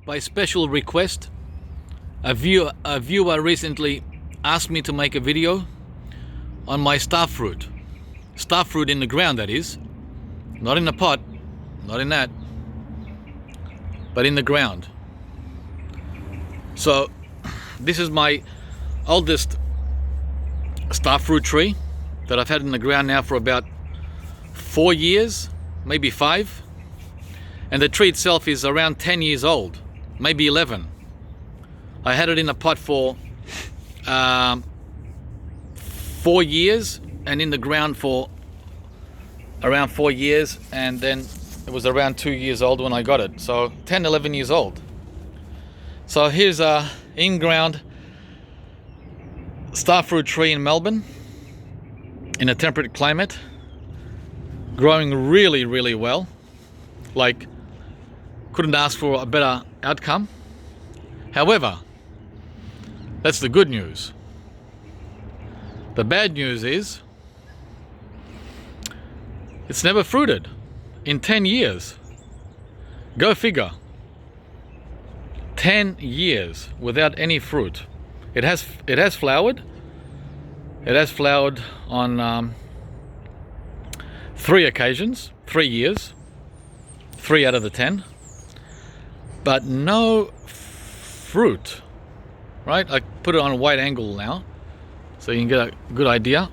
by special request. A viewer recently asked me to make a video on my starfruit. Starfruit in the ground, that is. Not in the pot, not in that, but in the ground. So this is my oldest starfruit tree that I've had in the ground now for about 4 years, maybe 5. And the tree itself is around 10 years old, maybe 11. I had it in a pot for 4 years and in the ground for around 4 years, and then it was around 2 years old when I got it. So 10, 11 years old. So here's a in-ground starfruit tree in Melbourne in a temperate climate, growing really, really well. Like, couldn't ask for a better outcome. However, that's the good news. The bad news is it's never fruited in 10 years. Go figure. 10 years without any fruit. It has flowered. It has flowered on 3 occasions, 3 years, 3 out of the 10, but no fruit. Right? I put it on a wide angle now, so you can get a good idea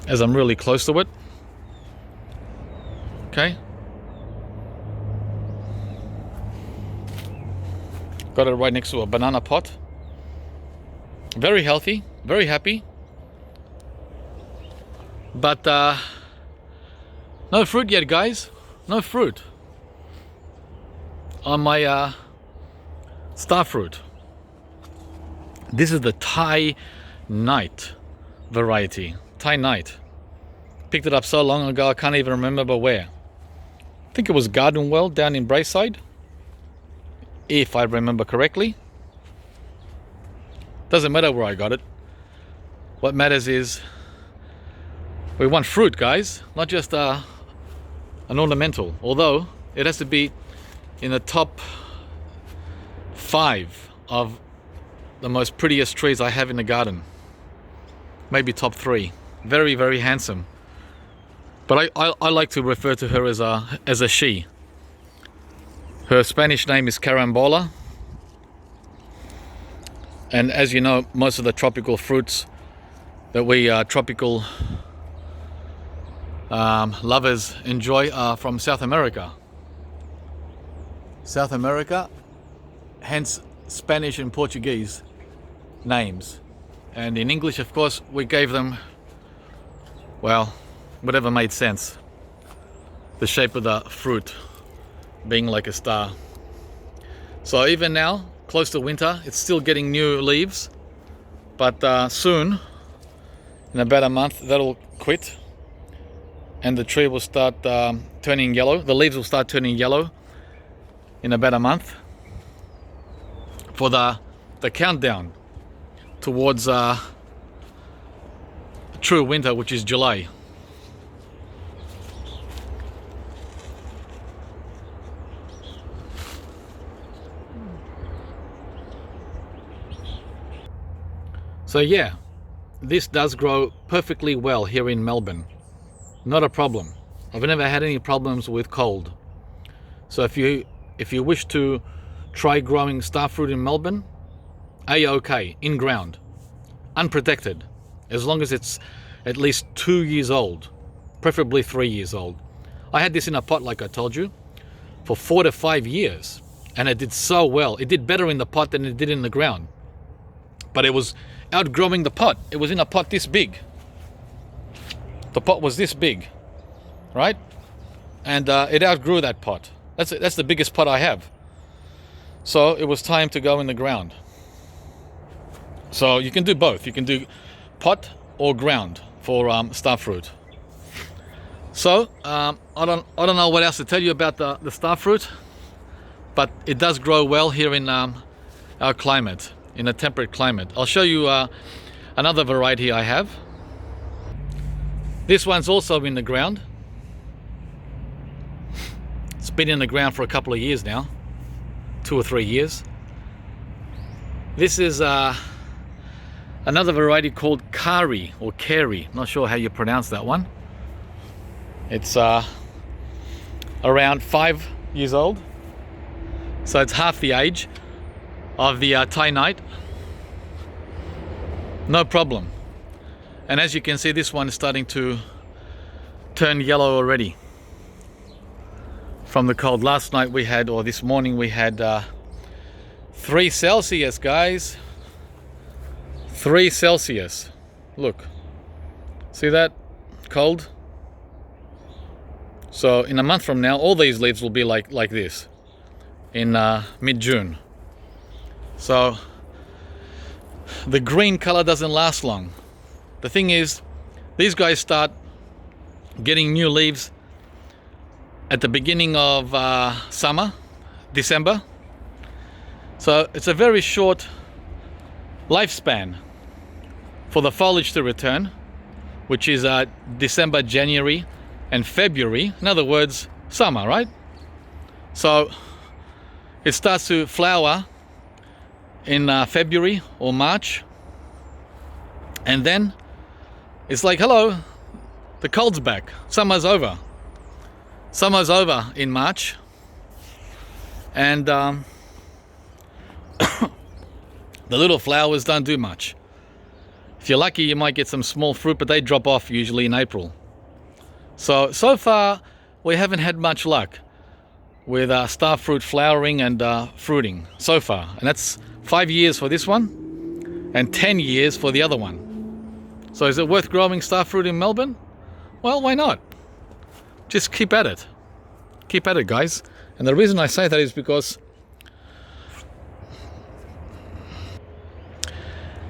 as I'm really close to it. Okay. Got it right next to a banana pot. Very healthy, very happy. But no fruit yet, guys. No fruit on my starfruit. This is the Thai Night variety. Thai Night. Picked it up so long ago I can't even remember where. I think it was Garden Well down in Braeside, if I remember correctly. Doesn't matter where I got it. What matters is we want fruit, guys, not just an ornamental. Although it has to be in the top 5 of the most prettiest trees I have in the garden. Maybe top 3. Very, very handsome. But I like to refer to her as a she. Her Spanish name is Carambola. And as you know, most of the tropical fruits that we tropical lovers enjoy are from South America. South America, hence Spanish and Portuguese names. And in English, of course, we gave them, well, whatever made sense. The shape of the fruit being like a star. So even now, close to winter, it's still getting new leaves, but soon, in about a month, that'll quit and the tree will start turning yellow. The leaves will start turning yellow in about a month for the countdown towards true winter, which is July. So yeah, this does grow perfectly well here in Melbourne. Not a problem. I've never had any problems with cold. So if you wish to try growing starfruit in Melbourne, A-OK, in ground, unprotected, as long as it's at least 2 years old, preferably 3 years old. I had this in a pot, like I told you, for 4 to 5 years, and it did so well. It did better in the pot than it did in the ground. But it was outgrowing the pot. It was in a pot this big. The pot was this big, right? And it outgrew that pot. That's the biggest pot I have. So it was time to go in the ground. So you can do both. You can do pot or ground for starfruit. So I don't know what else to tell you about the starfruit, but it does grow well here in our climate, in a temperate climate. I'll show you another variety I have. This one's also in the ground. It's been in the ground for a couple of years now. 2 or 3 years. This is another variety called Kari or Kari. Not sure how you pronounce that one. It's around 5 years old, so it's half the age of the Thai Night. No problem. And as you can see, this one is starting to turn yellow already from the cold. Last night we had, or this morning we had 3 Celsius, guys. 3 Celsius. Look, see that? Cold. So in a month from now, all these leaves will be like this in mid-June. So the green color doesn't last long. The thing is, these guys start getting new leaves at the beginning of summer, December. So it's a very short lifespan for the foliage to return, which is December, January and February. In other words, summer, right? So it starts to flower in February or March, and then it's like, hello, the cold's back, summer's over. Summer's over in March, and the little flowers don't do much. If you're lucky, you might get some small fruit, but they drop off usually in April. So far we haven't had much luck with starfruit flowering and fruiting so far, and that's 5 years for this one and 10 years for the other one. So is it worth growing starfruit in Melbourne? Well, why not? Just keep at it. Keep at it, guys. And the reason I say that is because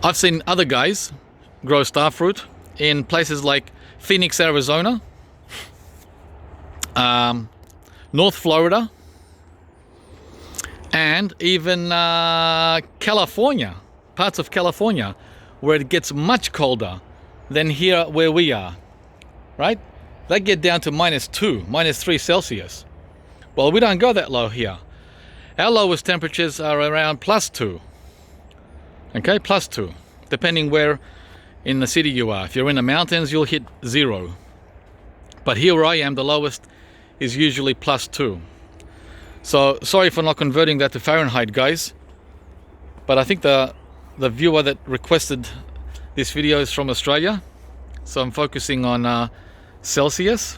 I've seen other guys grow starfruit in places like Phoenix, Arizona, North Florida, and even California, parts of California, where it gets much colder than here where we are, right? They get down to -2, -3 Celsius. Well, we don't go that low here. Our lowest temperatures are around +2. Okay, +2, depending where in the city you are. If you're in the mountains, you'll hit 0. But here where I am, the lowest is usually +2. So sorry for not converting that to Fahrenheit, guys. But I think the viewer that requested this video is from Australia. So I'm focusing on Celsius.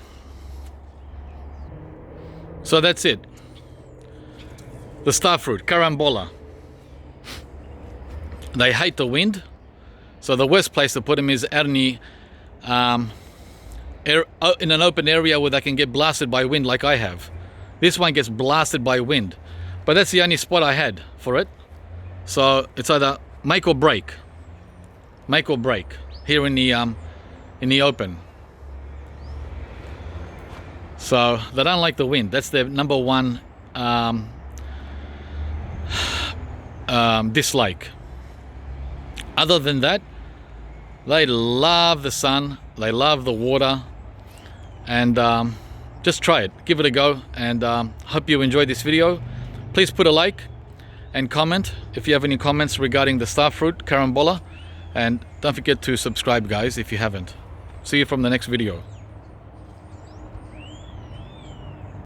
So that's it. The starfruit, carambola. They hate the wind. So the worst place to put them is out in an open area where they can get blasted by wind like I have. This one gets blasted by wind. But that's the only spot I had for it. So it's either make or break. Make or break here in the open. So they don't like the wind. That's their number one dislike. Other than that, they love the sun, they love the water, and just try it, give it a go, and hope you enjoyed this video. Please put a like and comment if you have any comments regarding the starfruit carambola, and don't forget to subscribe, guys, if you haven't. See you from the next video.